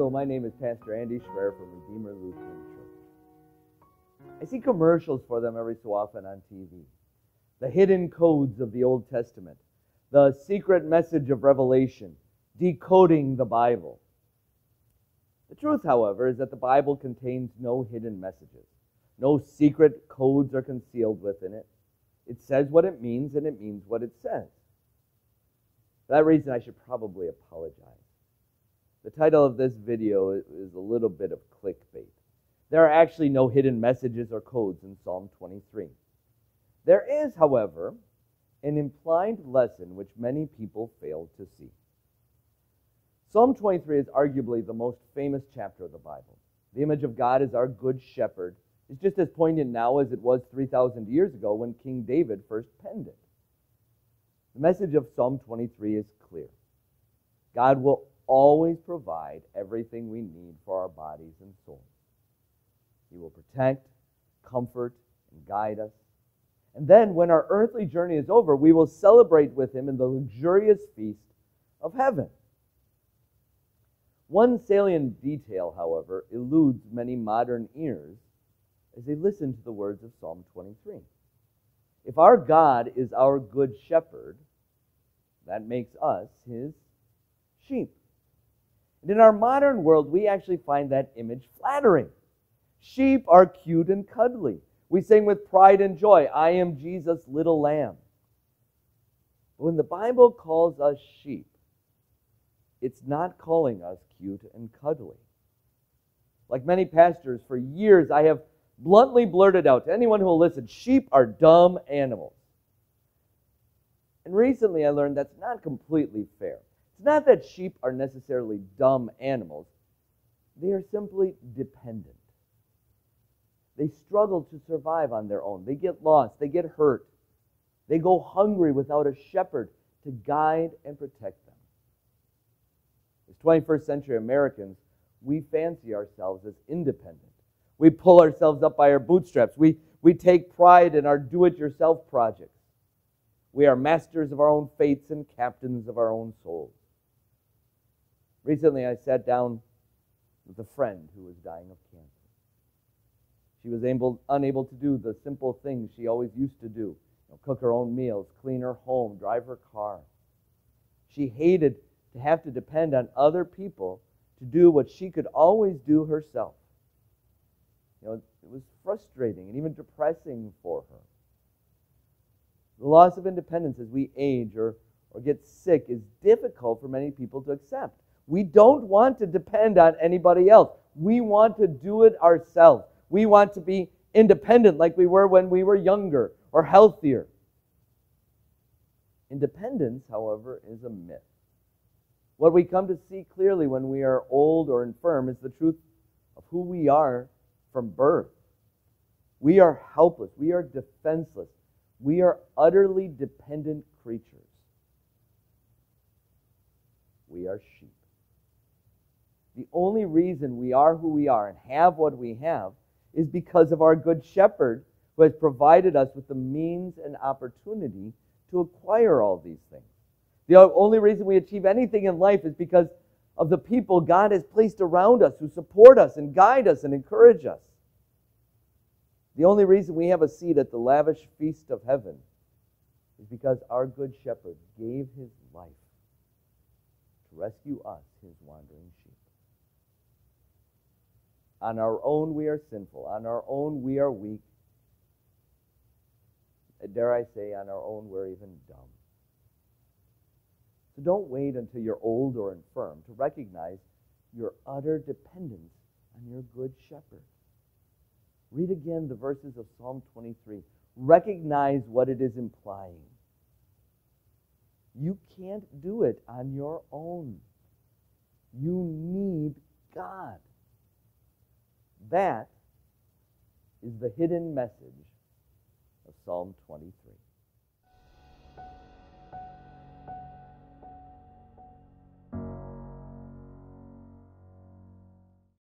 Hello, my name is Pastor Andy Schroer from Redeemer Lutheran Church. I see commercials for them every so often on TV. The hidden codes of the Old Testament, the secret message of Revelation, decoding the Bible. The truth, however, is that the Bible contains no hidden messages. No secret codes are concealed within it. It says what it means, and it means what it says. For that reason, I should probably apologize. The title of this video is a little bit of clickbait. There are actually no hidden messages or codes in Psalm 23. There is, however, an implied lesson which many people fail to see. Psalm 23 is arguably the most famous chapter of the Bible. The image of God as our good shepherd is just as poignant now as it was 3,000 years ago when King David first penned it. The message of Psalm 23 is clear. God will always provide everything we need for our bodies and souls. He will protect, comfort, and guide us. And then, when our earthly journey is over, we will celebrate with Him in the luxurious feast of heaven. One salient detail, however, eludes many modern ears as they listen to the words of Psalm 23. If our God is our good shepherd, that makes us His sheep. And in our modern world, we actually find that image flattering. Sheep are cute and cuddly. We sing with pride and joy, "I am Jesus' little lamb." But when the Bible calls us sheep, it's not calling us cute and cuddly. Like many pastors, for years I have bluntly blurted out to anyone who will listen, sheep are dumb animals. And recently I learned that's not completely fair. It's not that sheep are necessarily dumb animals. They are simply dependent. They struggle to survive on their own. They get lost. They get hurt. They go hungry without a shepherd to guide and protect them. As 21st century Americans, we fancy ourselves as independent. We pull ourselves up by our bootstraps. We take pride in our do-it-yourself projects. We are masters of our own fates and captains of our own souls. Recently, I sat down with a friend who was dying of cancer. She was unable to do the simple things she always used to do. Cook her own meals, clean her home, drive her car. She hated to have to depend on other people to do what she could always do herself. It was frustrating and even depressing for her. The loss of independence as we age or get sick is difficult for many people to accept. We don't want to depend on anybody else. We want to do it ourselves. We want to be independent like we were when we were younger or healthier. Independence, however, is a myth. What we come to see clearly when we are old or infirm is the truth of who we are from birth. We are helpless. We are defenseless. We are utterly dependent creatures. We are sheep. The only reason we are who we are and have what we have is because of our good shepherd who has provided us with the means and opportunity to acquire all these things. The only reason we achieve anything in life is because of the people God has placed around us who support us and guide us and encourage us. The only reason we have a seat at the lavish feast of heaven is because our good shepherd gave His life to rescue us, His wandering sheep. On our own, we are sinful. On our own, we are weak. Dare I say, on our own, we're even dumb. So don't wait until you're old or infirm to recognize your utter dependence on your good shepherd. Read again the verses of Psalm 23. Recognize what it is implying. You can't do it on your own. You need God. That is the hidden message of Psalm 23.